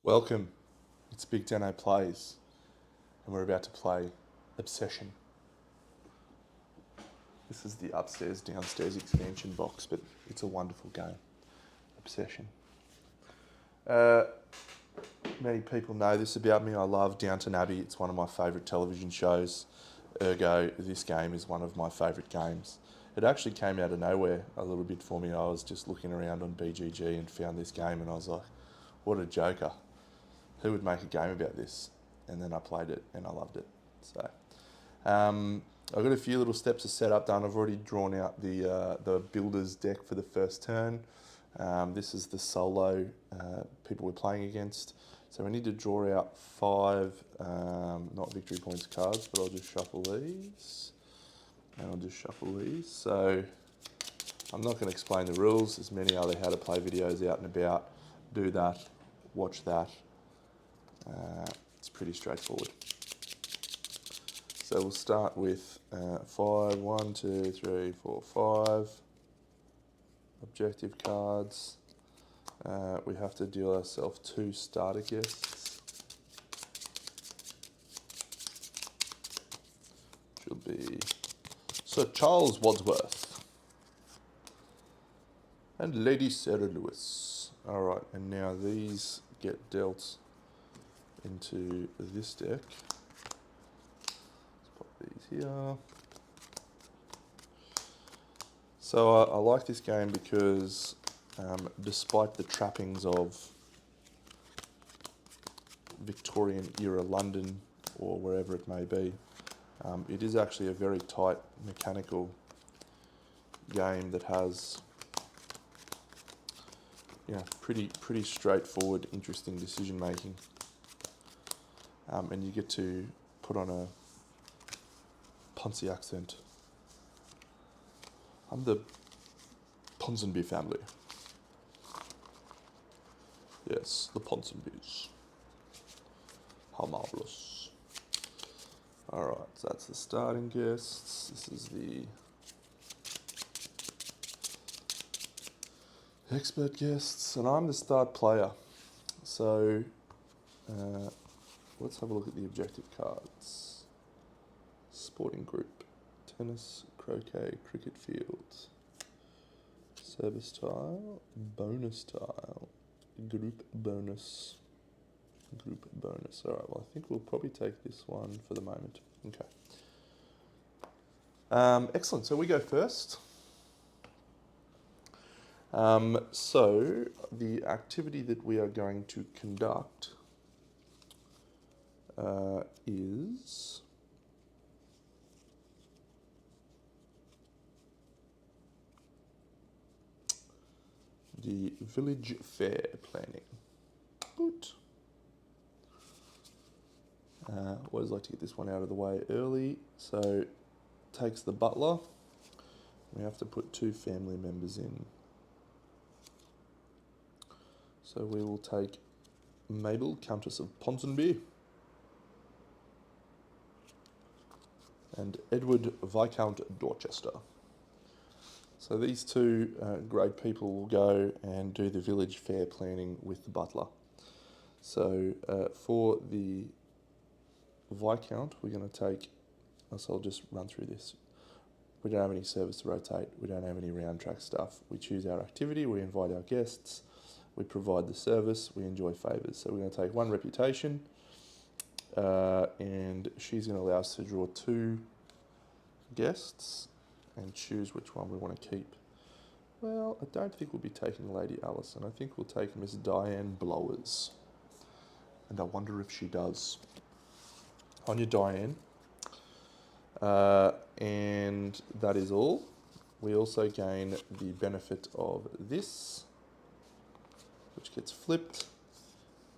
Welcome, it's BigDenoPlays, and we're about to play Obsession. This is the upstairs, downstairs expansion box, but it's a wonderful game. Obsession. Many people know this about me. I love Downton Abbey. It's one of my favourite television shows. Ergo, this game is one of my favourite games. It actually came out of nowhere a little bit for me. I was just looking around on BGG and found this game, and I was like, what a joker. Who would make a game about this? And then I played it and I loved it. So I've got a few little steps of setup done. I've already drawn out the builder's deck for the first turn. This is the solo people we're playing against. So we need to draw out 5, not victory points cards, but I'll just shuffle these. And I'll just shuffle these. So I'm not going to explain the rules. There's many other how to play videos out and about. Do that, watch that. It's pretty straightforward. So we'll start with 5, 1, 2, 3, 4, 5 objective cards. We have to deal ourselves 2 starter guests. Which will be Sir Charles Wadsworth and Lady Sarah Lewis. Alright, and now these get dealt into this deck. Let's pop these here. So I like this game because despite the trappings of Victorian era London or wherever it may be, it is actually a very tight mechanical game that has pretty straightforward, interesting decision making. And you get to put on a Ponsonby accent. I'm the Ponsonby family. Yes, the Ponsonbys. How marvellous. Alright, so that's the starting guests. This is the expert guests, and I'm the start player. So, let's have a look at the objective cards. Sporting group, tennis, croquet, cricket field, service tile, bonus tile, group bonus. Alright, well I think we'll probably take this one for the moment. Okay. Excellent, so we go first. So the activity that we are going to conduct is the village fair planning. Good. Always like to get this one out of the way early. So takes the butler. We have to put 2 family members in. So we will take Mabel, Countess of Ponsonby, and Edward, Viscount Dorchester. So these 2 great people will go and do the village fair planning with the butler. So for the Viscount, we're going to take, so I'll just run through this. We don't have any service to rotate, we don't have any round track stuff. We choose our activity, we invite our guests, we provide the service, we enjoy favours. So we're going to take 1 reputation, and she's going to allow us to draw 2 guests and choose which one we want to keep. Well, I don't think we'll be taking Lady Alison. I think we'll take Miss Diane Blowers. And I wonder if she does. On your Diane. And that is all. We also gain the benefit of this, which gets flipped.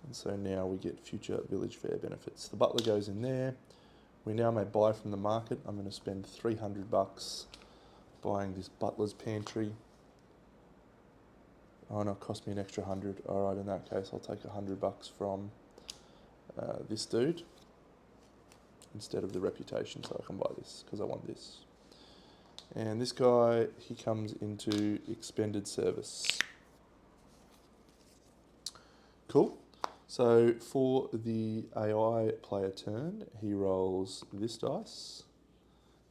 And so now we get future village fair benefits. The butler goes in there. We now may buy from the market. I'm going to spend $300 buying this butler's pantry. Oh no, it cost me an extra 100. Alright, in that case I'll take $100 from this dude instead of the reputation, so I can buy this because I want this. And this guy, he comes into expended service. Cool. So for the AI player turn, he rolls this dice.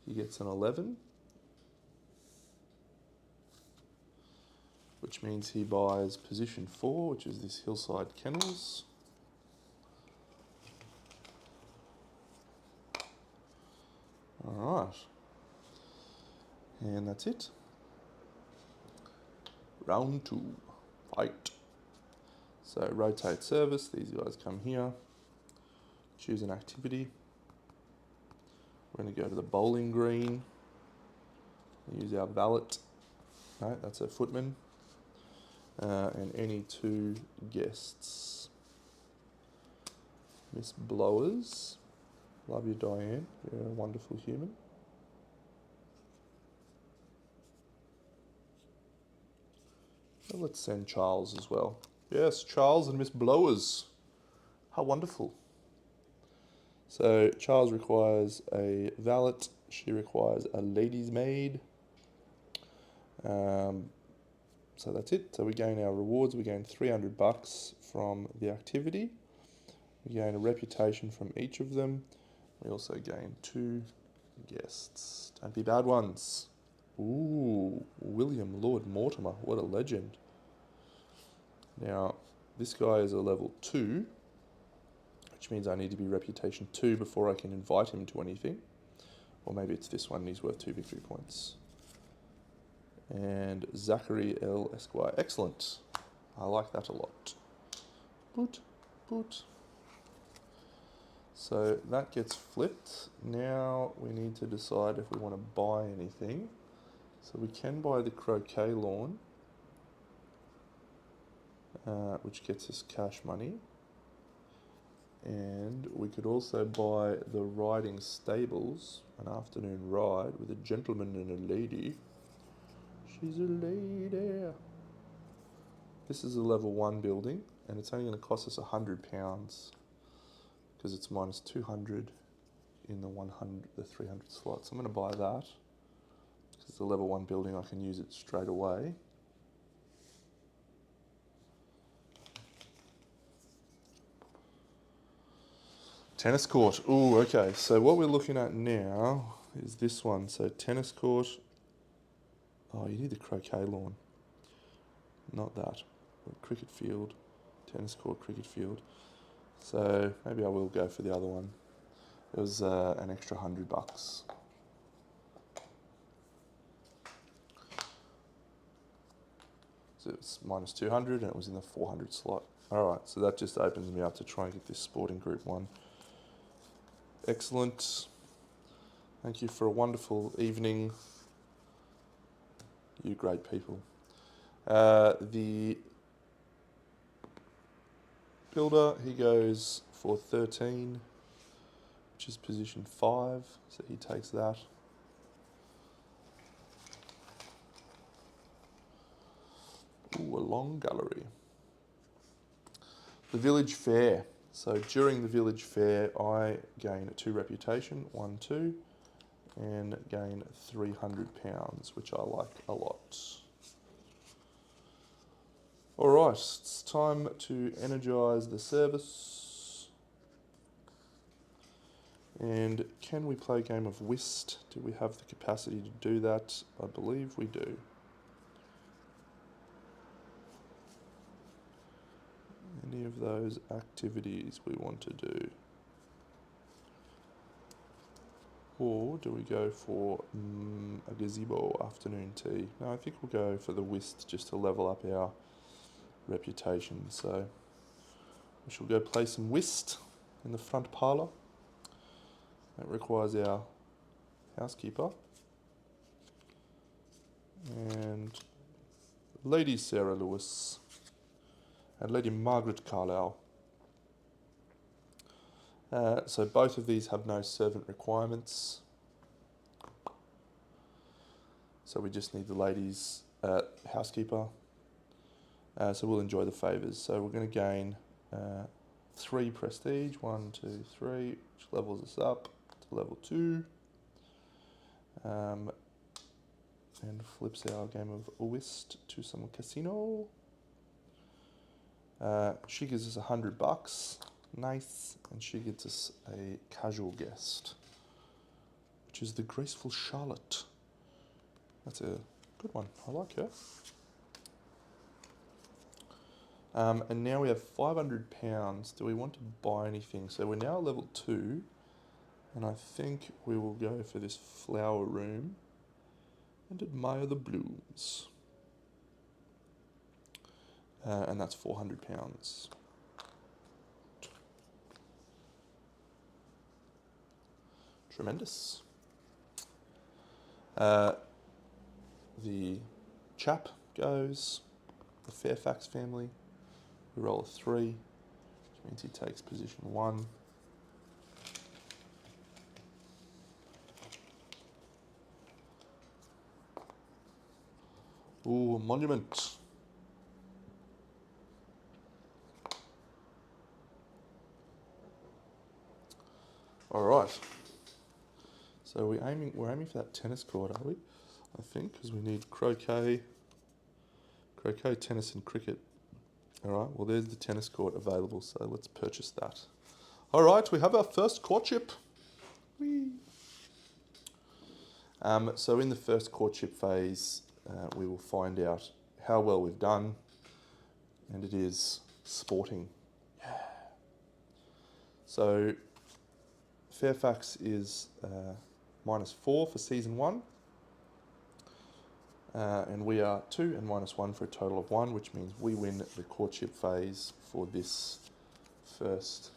He gets an 11, which means he buys position 4, which is this Hillside Kennels. Alright. And that's it. Round 2. Fight. So rotate service, these guys come here. Choose an activity. We're going to go to the bowling green. Use our valet. No, that's a footman. And any 2 guests. Miss Blowers. Love you, Diane. You're a wonderful human. And let's send Charles as well. Yes, Charles and Miss Blowers. How wonderful. So Charles requires a valet. She requires a lady's maid. So that's it. So we gain our rewards. We gain $300 from the activity. We gain a reputation from each of them. We also gain 2 guests. Don't be bad ones. Ooh, William Lord Mortimer. What a legend. Now, this guy is a level 2, which means I need to be reputation 2 before I can invite him to anything. Or maybe it's this one and he's worth 2 victory points. And Zachary L. Esquire. Excellent. I like that a lot. Boot, boot. So that gets flipped. Now we need to decide if we want to buy anything. So we can buy the croquet lawn, which gets us cash money. And we could also buy the riding stables, an afternoon ride with a gentleman and a lady. She's a lady. This is a level 1 building, and it's only going to cost us £100 because it's minus 200 in the 300 slot. So I'm going to buy that because it's a level 1 building. I can use it straight away. Tennis court. Ooh, okay. So what we're looking at now is this one. So tennis court. Oh, you need the croquet lawn. Not that. Cricket field. Tennis court, cricket field. So maybe I will go for the other one. It was an extra $100. So it's minus 200 and it was in the 400 slot. Alright, so that just opens me up to try and get this sporting group one. Excellent. Thank you for a wonderful evening. You great people. The builder, he goes for 13, which is position 5, so he takes that. Ooh, a long gallery. The village fair. So during the village fair, I gain 2 reputation, 1, 2, and gain £300, which I like a lot. Alright, it's time to energise the service. And can we play a game of whist? Do we have the capacity to do that? I believe we do. Any of those activities we want to do? Or do we go for a gazebo afternoon tea? No, I think we'll go for the whist just to level up our reputation. So we shall go play some whist in the front parlour. That requires our housekeeper and Lady Sarah Lewis and Lady Margaret Carlyle. So both of these have no servant requirements. So we just need the lady's housekeeper. So we'll enjoy the favours. So we're going to gain 3 prestige, 1, 2, 3, which levels us up to level 2. And flips our game of whist to some casino. She gives us $100. Nice. And she gets us a casual guest, which is the graceful Charlotte. That's a good one. I like her. And now we have £500. Do we want to buy anything? So we're now level 2. And I think we will go for this flower room and admire the blooms. And that's £400. Tremendous. The chap goes, the Fairfax family. We roll a 3, which means he takes position 1. Ooh, a monument. All right. So we're aiming for that tennis court, are we? I think, because we need croquet, tennis, and cricket. All right. Well, there's the tennis court available, so let's purchase that. All right. We have our first courtship. Whee! So in the first courtship phase, we will find out how well we've done, and it is sporting. Yeah. So Fairfax is -4 for season 1, and we are 2 and -1 for a total of 1, which means we win the courtship phase for this first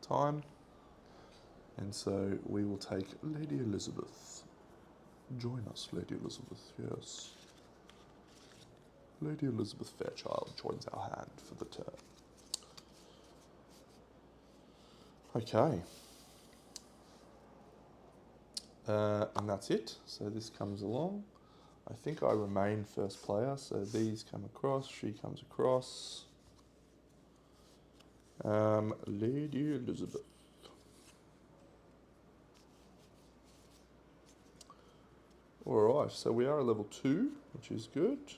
time. And so we will take Lady Elizabeth. Join us, Lady Elizabeth, yes. Lady Elizabeth Fairchild joins our hand for the turn. Okay. And that's it. So this comes along. I think I remain first player, so these come across, she comes across. Lady Elizabeth. Alright, so we are a level 2, which is good.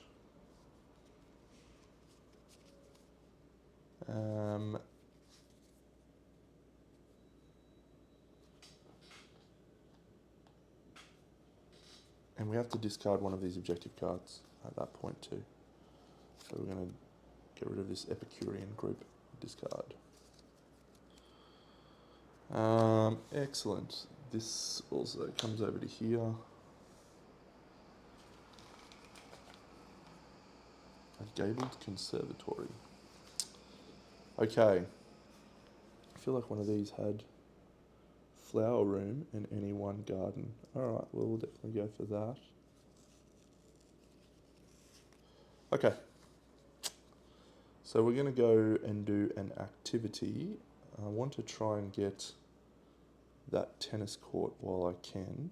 And we have to discard one of these objective cards at that point too. So we're going to get rid of this Epicurean group. Discard. Excellent. This also comes over to here. A gabled conservatory. Okay. I feel like one of these had flower room and any one garden. Alright, well, we'll definitely go for that. Okay. So we're going to go and do an activity. I want to try and get that tennis court while I can.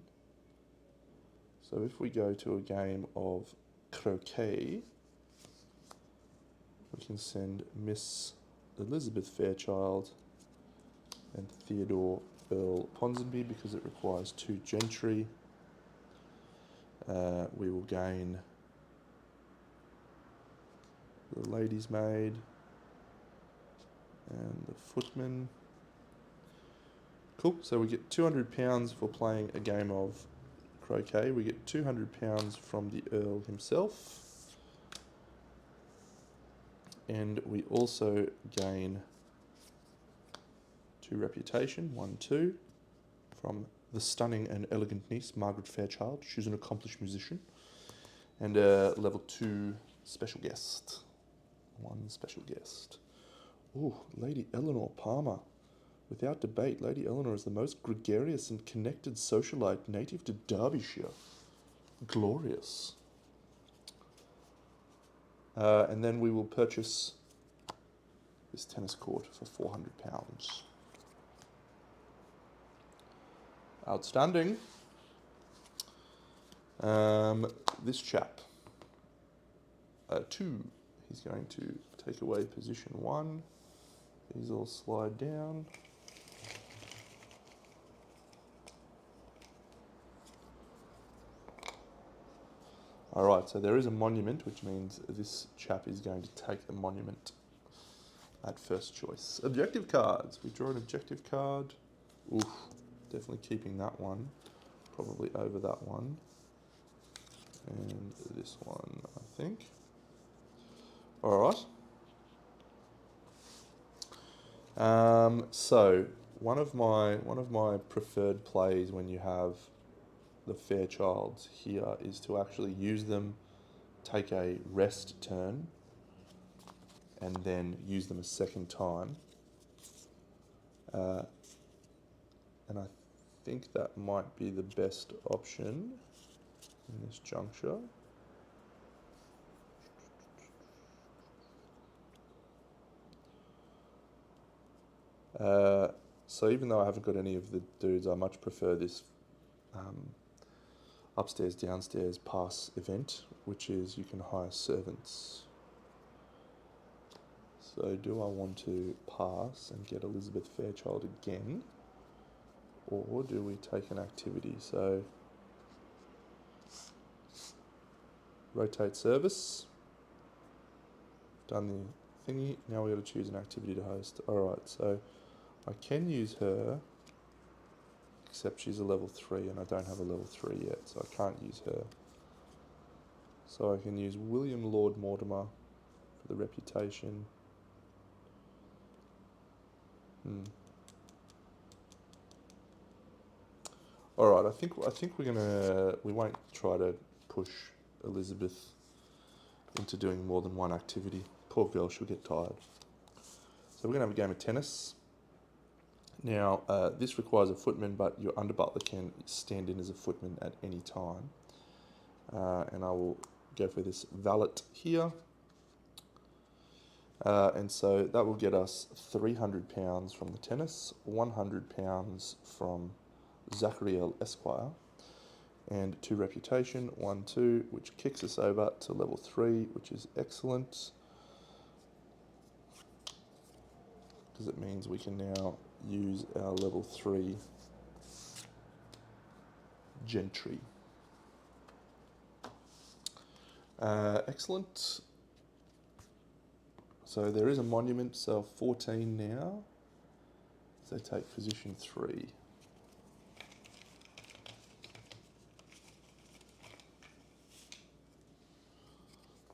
So if we go to a game of croquet, we can send Miss Elizabeth Fairchild and Theodore Earl Ponsonby because it requires 2 gentry. We will gain the lady's maid and the footman. Cool, so we get £200 for playing a game of croquet. We get £200 from the Earl himself. And we also gain 2 reputation, 1, 2, from the stunning and elegant niece, Margaret Fairchild. She's an accomplished musician. And a level 2 special guest. 1 special guest. Ooh, Lady Eleanor Palmer. Without debate, Lady Eleanor is the most gregarious and connected socialite native to Derbyshire. Glorious. And then we will purchase this tennis court for £400. Outstanding. This chap. 2. He's going to take away position 1. These all slide down. Alright, so there is a monument, which means this chap is going to take the monument at first choice. Objective cards. We draw an objective card. Oof, definitely keeping that one. Probably over that one. And this one, I think. Alright. So one of my preferred plays when you have the Fairchilds here is to actually use them, take a rest turn, and then use them a second time. And I think that might be the best option in this juncture. So even though I haven't got any of the dudes, I much prefer this upstairs, downstairs pass event, which is you can hire servants. So do I want to pass and get Elizabeth Fairchild again? Or do we take an activity? So rotate service. Done the thingy. Now we got to choose an activity to host. Alright, so I can use her, except she's a level 3 and I don't have a level 3 yet, so I can't use her. So I can use William Lord Mortimer for the reputation. Alright, I think we won't try to push Elizabeth into doing more than one activity. Poor girl, she'll get tired. So we're going to have a game of tennis. Now, this requires a footman, but your under butler can stand in as a footman at any time. And I will go for this valet here. And so that will get us £300 from the tennis, £100 from Zachariel Esquire, and 2 reputation, 1, 2, which kicks us over to level 3, which is excellent, because it means we can now use our level 3 gentry. Excellent. So there is a monument, so 14 now. So they take position 3.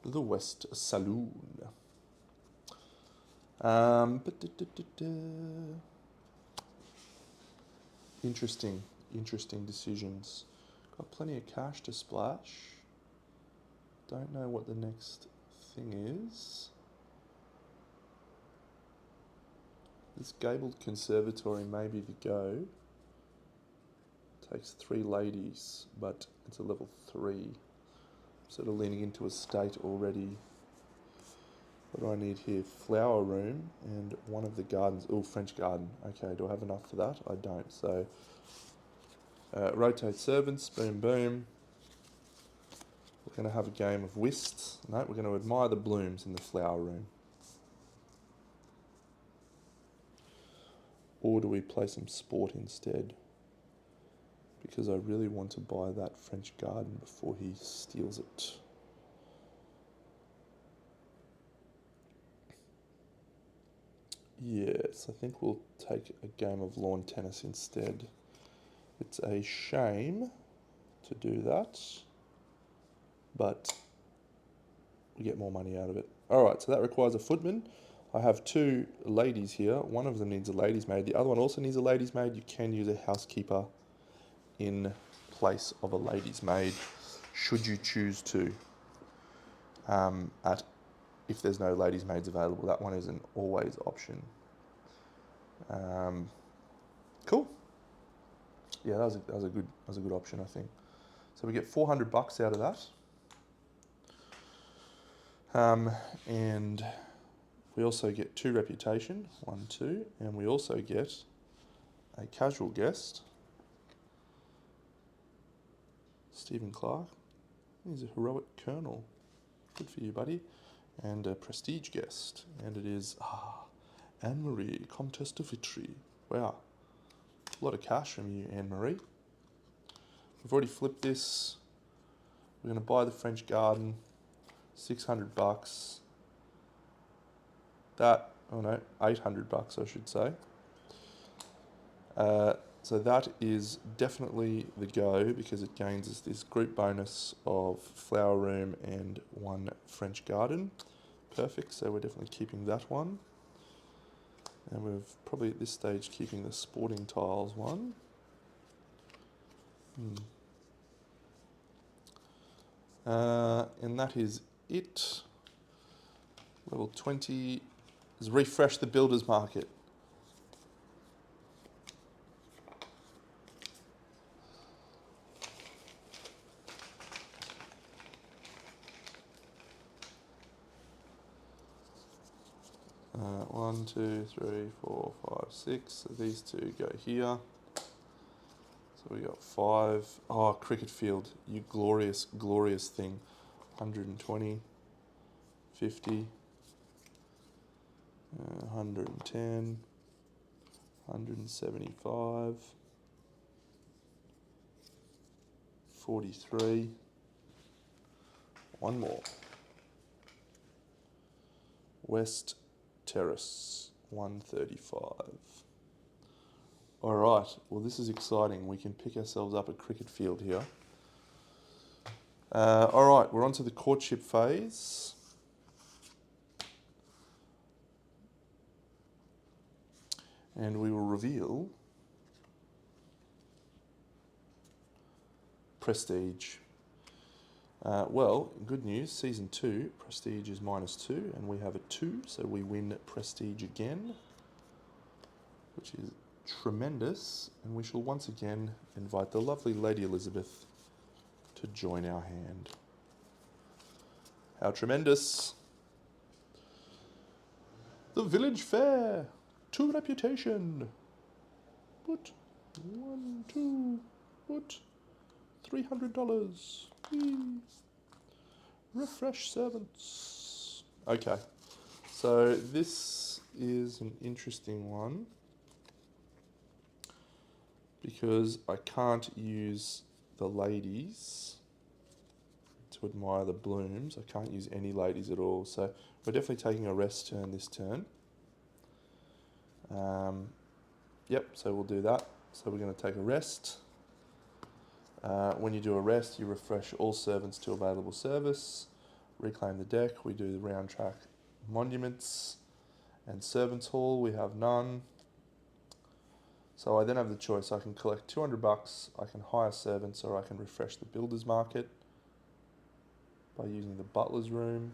The West Saloon. Interesting decisions. Got plenty of cash to splash. Don't know what the next thing is. This gabled conservatory may be the go. Takes 3 ladies, but it's a level 3. Sort of leaning into a state already. What do I need here? Flower room and one of the gardens. Oh, French garden. Okay, do I have enough for that? I don't. So, rotate servants. Boom, boom. We're going to have a game of whist. No, we're going to admire the blooms in the flower room. Or do we play some sport instead? Because I really want to buy that French garden before he steals it. Yes, I think we'll take a game of lawn tennis instead. It's a shame to do that, but we get more money out of it. Alright, so that requires a footman. I have 2 ladies here. One of them needs a lady's maid. The other one also needs a lady's maid. You can use a housekeeper in place of a lady's maid, should you choose to. If there's no ladies' maids available, that one is an always option. Cool. Yeah, that was a good option, I think. So we get $400 out of that, and we also get 2 reputation, 1, 2, and we also get a casual guest, Stephen Clark. He's a heroic colonel. Good for you, buddy. And a prestige guest, and it is Anne-Marie, Comtesse de Vitry. Wow, a lot of cash from you, Anne-Marie. We've already flipped this. We're going to buy the French garden, $600. That Oh no, $800 I should say. So that is definitely the go because it gains us this group bonus of flower room and 1 French garden. Perfect, so we're definitely keeping that one. And we're probably at this stage keeping the sporting tiles one. And that is it. Level 20 is refresh the builder's market. One, two, three, four, five, six. So these two go here. So we got 5. Oh, cricket field, you glorious, glorious thing. 120, 50, 110, 175, 43. One more. West Terrace, 135. All right, well this is exciting. We can pick ourselves up a cricket field here. All right, we're on to the courtship phase. And we will reveal Prestige. Well, good news, Season 2, Prestige is -2, and we have a 2, so we win Prestige again, which is tremendous, and we shall once again invite the lovely Lady Elizabeth to join our hand. How tremendous! The Village Fair, 2 reputation. Put 1, 2, put $300. Refresh servants. Okay, so this is an interesting one because I can't use the ladies to admire the blooms. I can't use any ladies at all. So we're definitely taking a rest turn this turn. Yep, so we'll do that. So we're going to take a rest. When you do a rest, you refresh all servants to available service, reclaim the deck, we do the round track monuments, and servants hall, we have none. So I then have the choice, I can collect $200, I can hire servants, or I can refresh the builder's market by using the butler's room.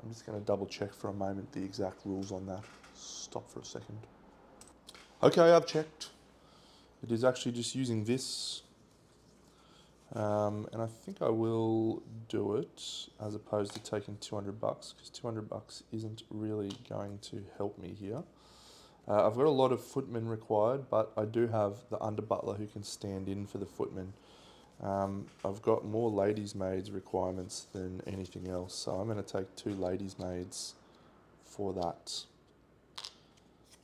I'm just going to double check for a moment the exact rules on that. Stop for a second. Okay, I've checked. It is actually just using this, and I think I will do it as opposed to taking $200 because $200 isn't really going to help me here. I've got a lot of footmen required, but I do have the under butler who can stand in for the footmen. I've got more ladies' maids requirements than anything else, so I'm going to take 2 ladies' maids for that.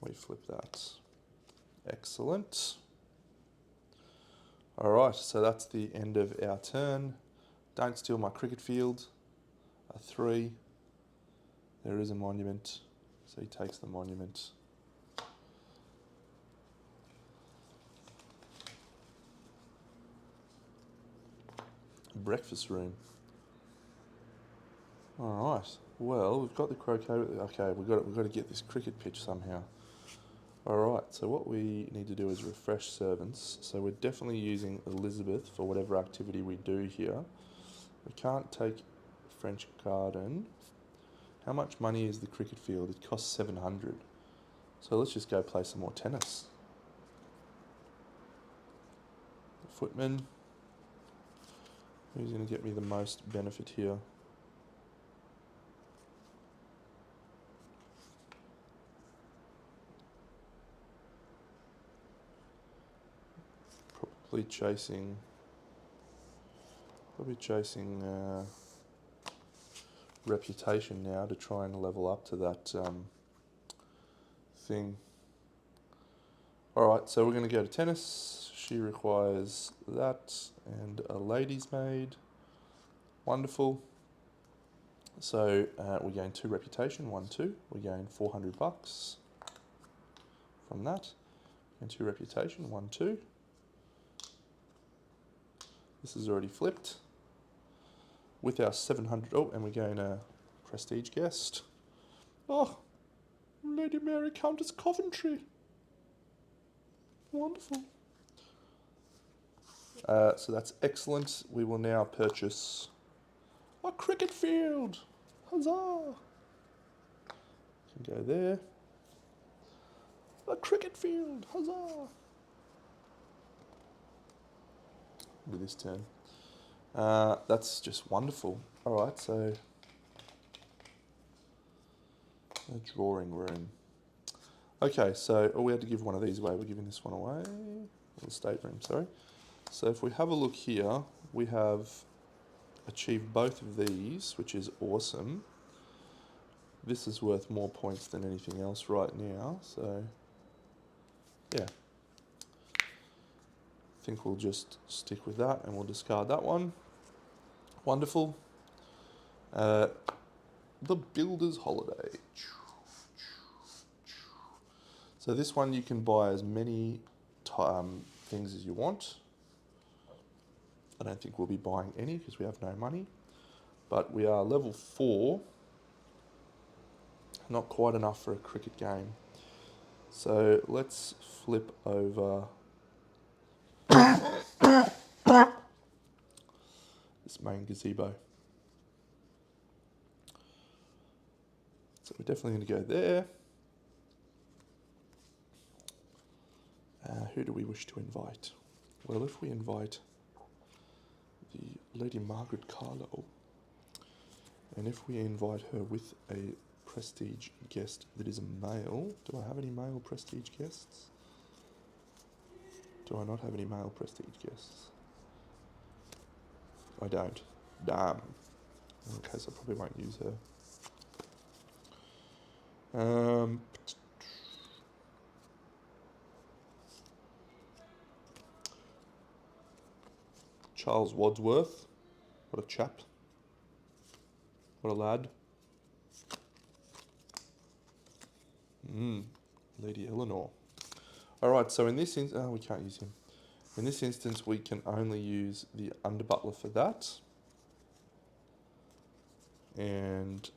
We flip that. Excellent. Alright, so that's the end of our turn. Don't steal my cricket field. A 3. There is a monument, so he takes the monument. Breakfast room. Alright, well, we've got the croquet. Okay, we've got to get this cricket pitch somehow. Alright, so what we need to do is refresh servants. So we're definitely using Elizabeth for whatever activity we do here. We can't take French garden. How much money is the cricket field? It costs 700. So let's just go play some more tennis. The footman. Who's going to get me the most benefit here? Probably chasing reputation now to try and level up to that thing. Alright, so we're going to go to tennis. She requires that and a lady's maid. Wonderful. So we gain 2 reputation, 1, 2. We gain $400 from that. And 2 reputation, 1, 2. This is already flipped. With our 700, oh, and we gain a prestige guest. Oh, Lady Mary Countess Coventry. Wonderful. So that's excellent. We will now purchase a cricket field. Huzzah! Can go there. A cricket field. Huzzah! With this turn. That's just wonderful. Alright, so a drawing room. Okay, so we had to give one of these away. We're giving this one away. The stateroom, sorry. So if we have a look here, we have achieved both of these, which is awesome. This is worth more points than anything else right now, so yeah. I think we'll just stick with that and we'll discard that one. Wonderful. The Builder's Holiday. So this one you can buy as many things as you want. I don't think we'll be buying any because we have no money. But we are level 4. Not quite enough for a cricket game. So let's flip over this main gazebo. So we're definitely going to go there. Who do we wish to invite? Well, if we invite the Lady Margaret Carlo, and if we invite her with a prestige guest that is a male, do I have any male prestige guests? Do I not have any male prestige guests? I don't. Damn. In case I probably won't use her. Charles Wadsworth. What a chap. What a lad. Lady Eleanor. Alright, so in this instance, we can't use him. In this instance, we can only use the under butler for that. And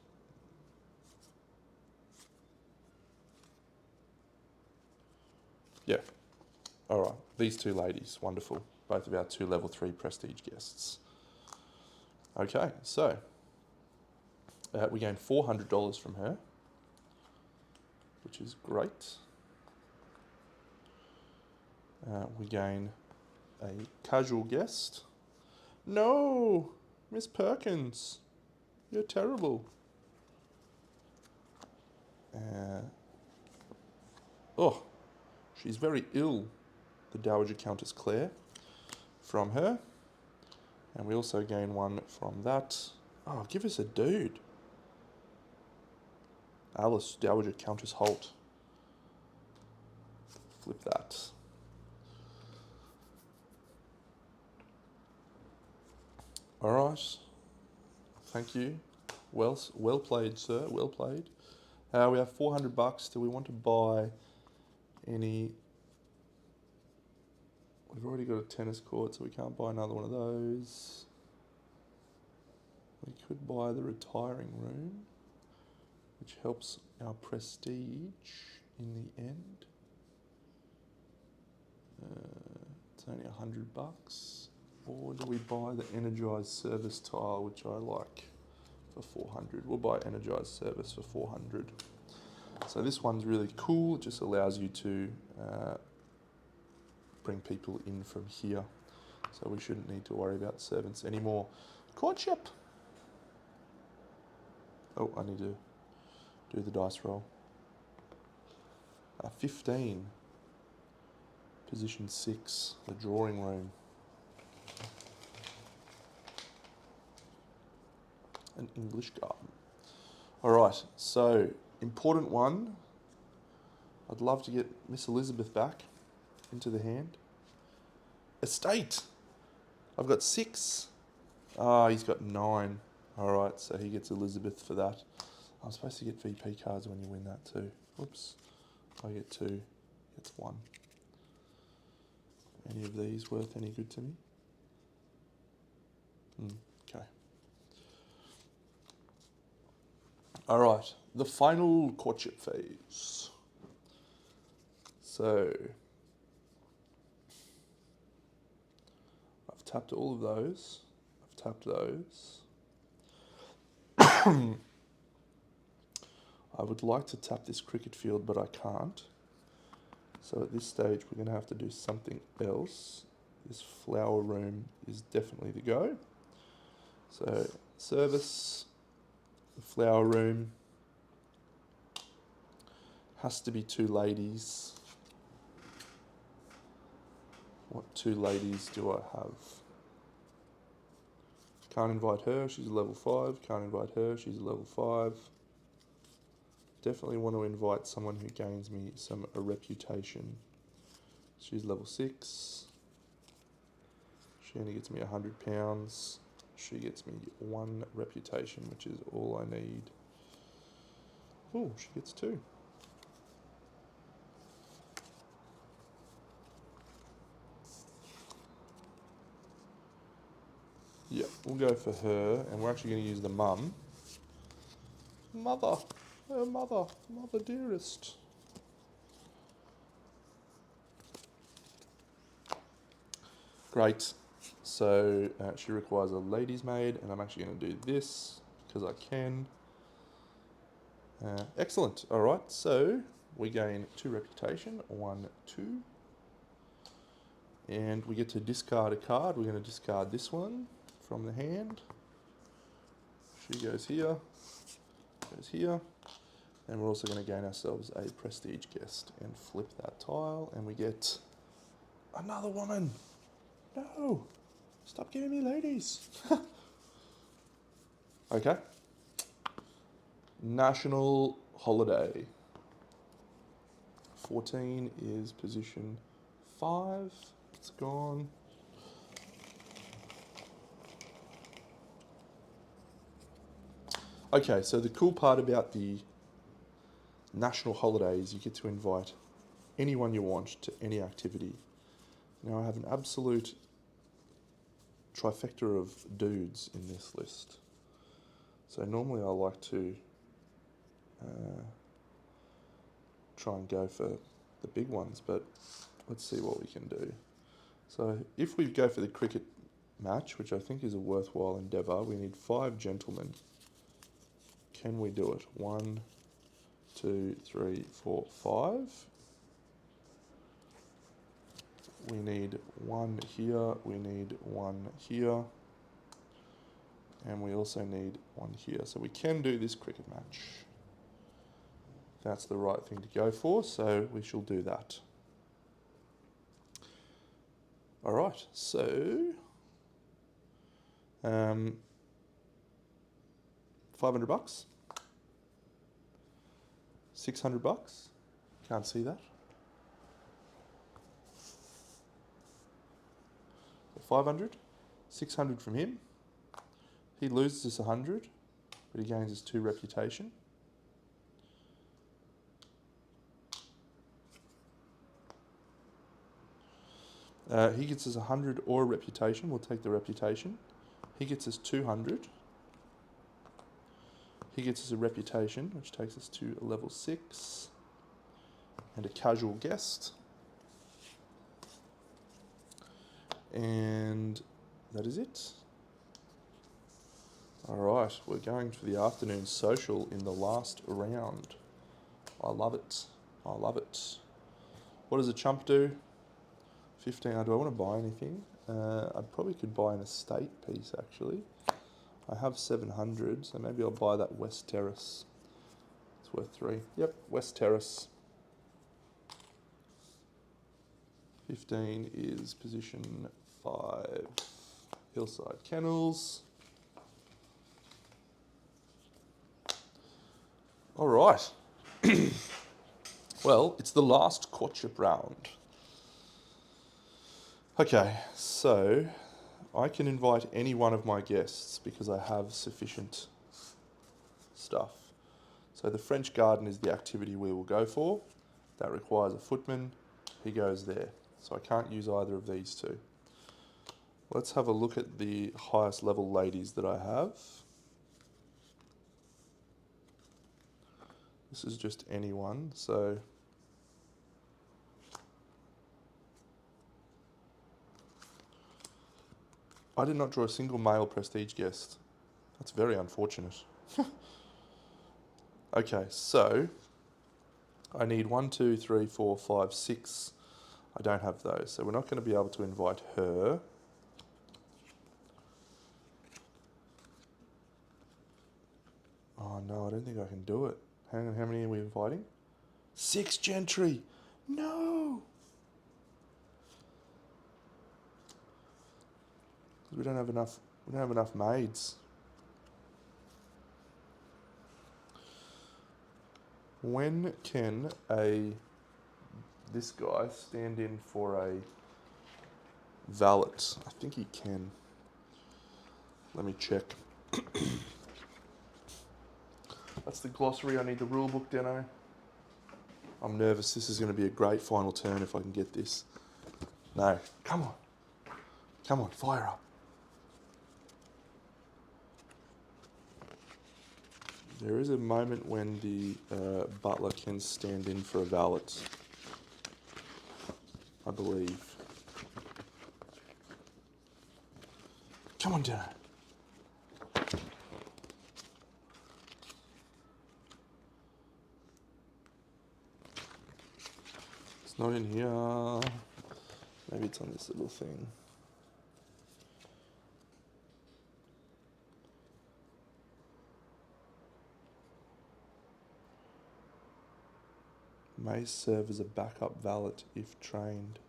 yeah. Alright, these two ladies, wonderful. Both of our 2 level 3 prestige guests. Okay, so we gain $400 from her, which is great. We gain a casual guest. No, Miss Perkins, you're terrible. Oh, she's very ill, the Dowager Countess Clare, from her. And we also gain one from that. Oh, give us a dude. Alice, Dowager Countess Holt. Flip that. Alright. Thank you. Well played, sir. Well played. We have $400. Do we want to buy any? We've already got a tennis court, so we can't buy another one of those. We could buy the retiring room, which helps our prestige in the end. It's only $100. Or do we buy the energized service tile, which I like, for 400? We'll buy energized service for 400. So this one's really cool. It just allows you to bring people in from here. So we shouldn't need to worry about servants anymore. Courtship. Oh, I need to do the dice roll. 15. Position 6, the drawing room. An English garden. Alright, so important one. I'd love to get Miss Elizabeth back into the hand. Estate. I've got 6. Ah, he's got 9. All right, so he gets Elizabeth for that. I'm supposed to get VP cards when you win that too. Whoops. I get 2, he gets 1. Any of these worth any good to me? Okay. All right, the final courtship phase. So, I've tapped all of those. I've tapped those. I would like to tap this cricket field, but I can't. So at this stage, we're going to have to do something else. This flower room is definitely the go. So service, the flower room, has to be 2 ladies. What 2 ladies do I have? Can't invite her, she's a level 5. Can't invite her, she's a level 5. Definitely want to invite someone who gains me a reputation. She's level 6. She only gets me £100. She gets me 1 reputation, which is all I need. Oh, she gets 2. Yeah, we'll go for her, and we're actually going to use the mum. Mother, her mother dearest. Great. So she requires a lady's maid, and I'm actually going to do this because I can. Excellent. All right, so we gain 2 reputation, 1, 2. And we get to discard a card. We're going to discard this one from the hand. She goes here, and we're also going to gain ourselves a prestige guest and flip that tile, and we get another woman. No, stop giving me ladies. Okay. National holiday. 14 is position 5. It's gone. Okay, so the cool part about the national holiday is you get to invite anyone you want to any activity. Now I have an absolute trifecta of dudes in this list. So normally I like to try and go for the big ones, but let's see what we can do. So if we go for the cricket match, which I think is a worthwhile endeavour, we need 5 gentlemen. Can we do it? 1, 2, 3, 4, 5. We need 1 here, we need 1 here, and we also need 1 here. So we can do this cricket match. That's the right thing to go for, so we shall do that. All right, so 500 bucks, 600 bucks. Can't see that. 500, 600 from him. He loses us 100, but he gains us 2 reputation. He gets us 100 or a reputation. We'll take the reputation. He gets us 200. He gets us a reputation, which takes us to a level 6. And a casual guest. And that is it. All right, we're going for the afternoon social in the last round. I love it. I love it. What does a chump do? 15. Do I want to buy anything? I probably could buy an estate piece, actually. I have 700, so maybe I'll buy that West Terrace. It's worth 3. Yep, West Terrace. 15 is position 5. Hillside Kennels. All right. Well, it's the last courtship round. Okay, so I can invite any one of my guests because I have sufficient stuff. So the French garden is the activity we will go for. That requires a footman. He goes there. So I can't use either of these two. Let's have a look at the highest level ladies that I have. This is just anyone, so I did not draw a single male prestige guest. That's very unfortunate. Okay, so I need 1, 2, 3, 4, 5, 6. I don't have those, so we're not going to be able to invite her. Oh no, I don't think I can do it. Hang on, how many are we inviting? 6 gentry. No. We don't have enough. We don't have enough maids. When can this guy stand in for a valet? I think he can. Let me check. That's the glossary. I need the rule book, Deno. I'm nervous. This is going to be a great final turn if I can get this. No. Come on. Come on, fire up. There is a moment when the butler can stand in for a valet, I believe. Come on, Deno. It's not in here. Maybe it's on this little thing. May serve as a backup valet if trained.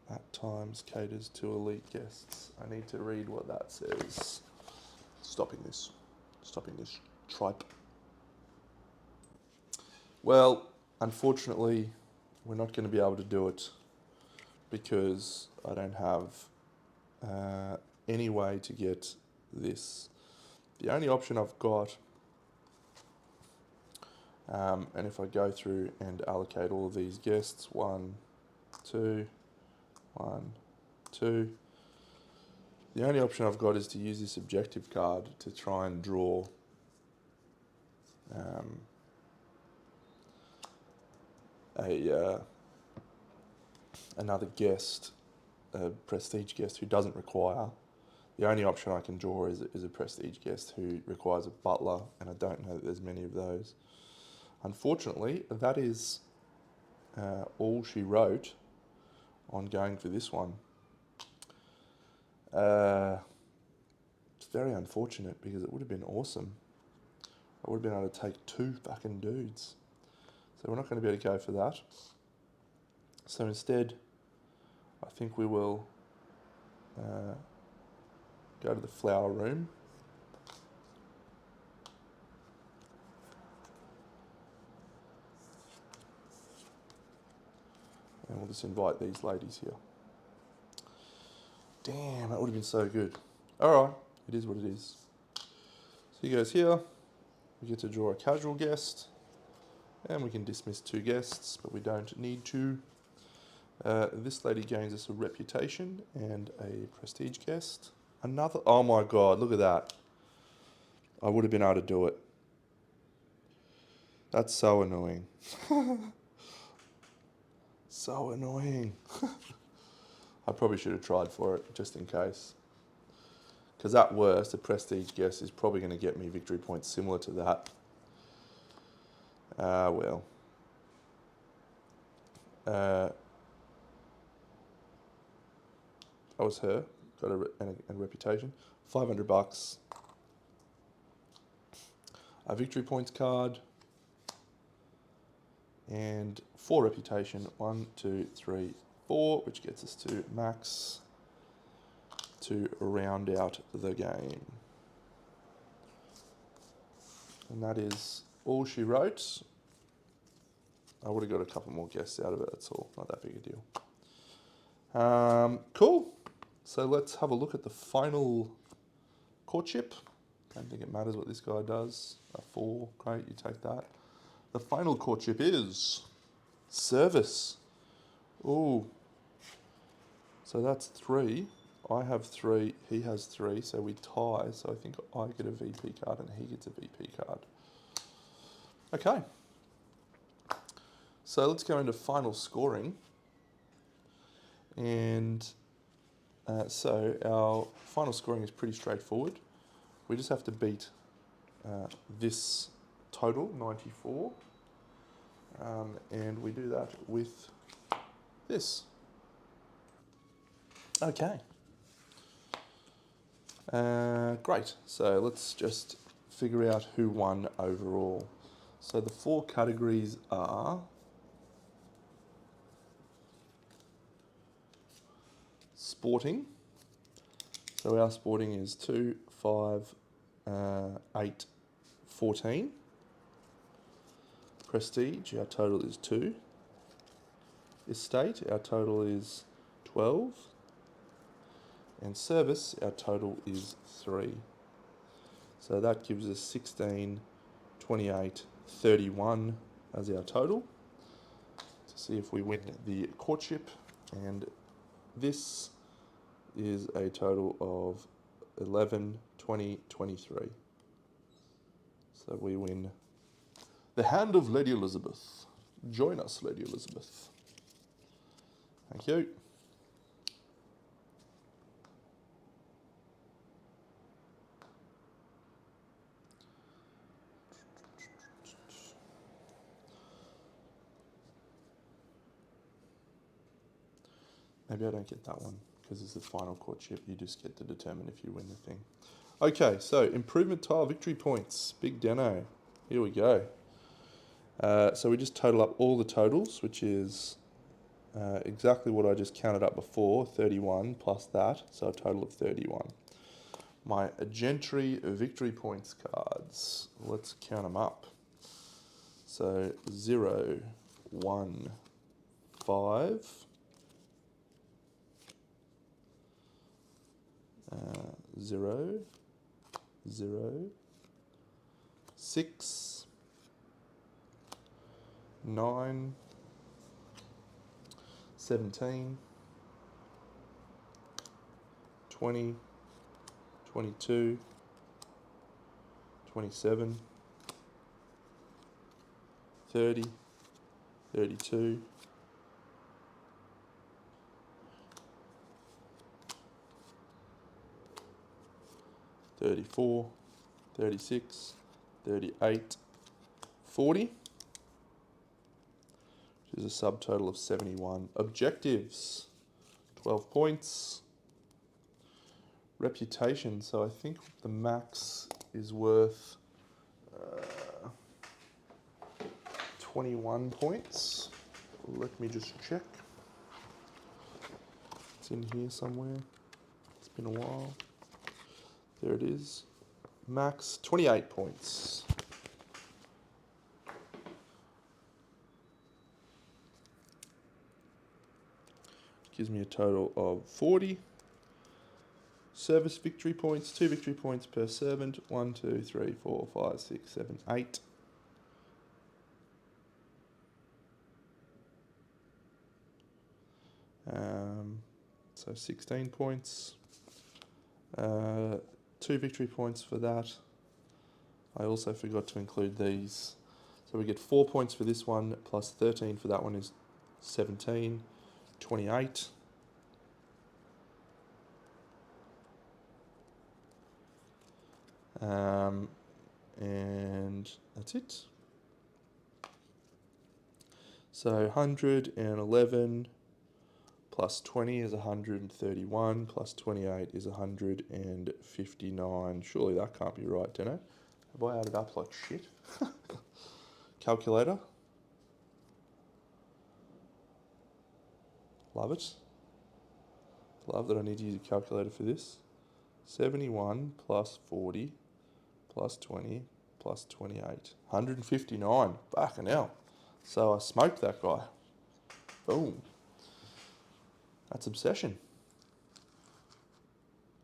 At times caters to elite guests. I need to read what that says. Stopping this tripe. Well, unfortunately, we're not going to be able to do it because I don't have any way to get this. The only option I've got, and if I go through and allocate all of these guests, 1, 2, 1, 2. The only option I've got is to use this objective card to try and draw another guest, a prestige guest who doesn't require. The only option I can draw is a prestige guest who requires a butler, and I don't know that there's many of those. Unfortunately, that is all she wrote on going for this one. It's very unfortunate because it would have been awesome. I would have been able to take 2 fucking dudes. So we're not going to be able to go for that. So instead, I think we will go to the flower room. And we'll just invite these ladies here. Damn, that would have been so good. Alright, it is what it is. So he goes here. We get to draw a casual guest. And we can dismiss 2 guests, but we don't need to. This lady gains us a reputation and a prestige guest. Another, oh my god, look at that. I would have been able to do it. That's so annoying. So annoying. I probably should have tried for it, just in case. Because at worst, a prestige guest is probably going to get me victory points similar to that. Well. That was her. Got a reputation. $500. A victory points card. And 4 reputation. 1, 2, 3, 4, which gets us to max to round out the game. And that is all she wrote. I would have got a couple more guests out of it, that's all. Not that big a deal. Cool. So let's have a look at the final courtship. Don't think it matters what this guy does. A 4, great, you take that. The final courtship is service. Ooh. So that's 3. I have 3, he has 3, so we tie. So I think I get a VP card and he gets a VP card. Okay. So let's go into final scoring. And so our final scoring is pretty straightforward. We just have to beat this total, 94. And we do that with this. Okay. Great. So let's just figure out who won overall. So the 4 categories are sporting. So our sporting is 2, 5, 8, 14. Prestige, our total is 2. Estate, our total is 12. And service, our total is 3. So that gives us 16, 28, 31 as our total. To see if we win the courtship. And this is a total of 11, 20, 23. So we win the hand of Lady Elizabeth. Join us, Lady Elizabeth. Thank you. Maybe I don't get that one because it's the final courtship. You just get to determine if you win the thing. Okay, so improvement tile victory points. Big Deno. Here we go. So we just total up all the totals, which is exactly what I just counted up before, 31 plus that, so a total of 31. My Gentry victory points cards. Let's count them up. So 0, 1, 5. 0, 0, 6, 9, 17, 20, 22, 27, 30, 32, 34, 36, 38, 40, which is a subtotal of 71. Objectives, 12 points. Reputation, so I think the max is worth 21 points. Let me just check. It's in here somewhere. It's been a while. There it is. Max 28 points. Gives me a total of 40. Service victory points, 2 victory points per servant. 1, 2, 3, 4, 5, 6, 7, 8. So 16 points. 2 victory points for that. I also forgot to include these. So we get 4 points for this one, plus 13 for that one is 17, 28. And that's it. So 111 plus 20 is 131, plus 28 is 159. Surely that can't be right, Deno. Have I added up like shit? Calculator. Love it. Love that I need to use a calculator for this. 71 plus 40 plus 20 plus 28. 159. Fucking hell. So I smoked that guy. Boom. that's Obsession.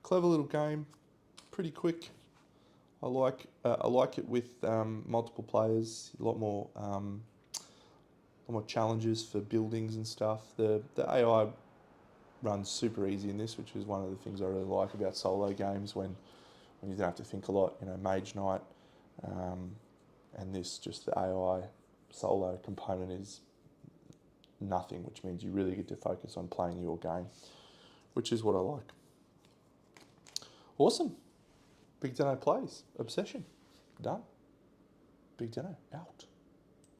Clever little game, pretty quick. I like it with multiple players. A lot more challenges for buildings and stuff. The AI runs super easy in this, which is one of the things I really like about solo games when you don't have to think a lot. You know, Mage Knight, and this, just the AI solo component is nothing, which means you really get to focus on playing your game, which is what I like. Awesome. BigDenoPlays Obsession. Done. BigDeno out.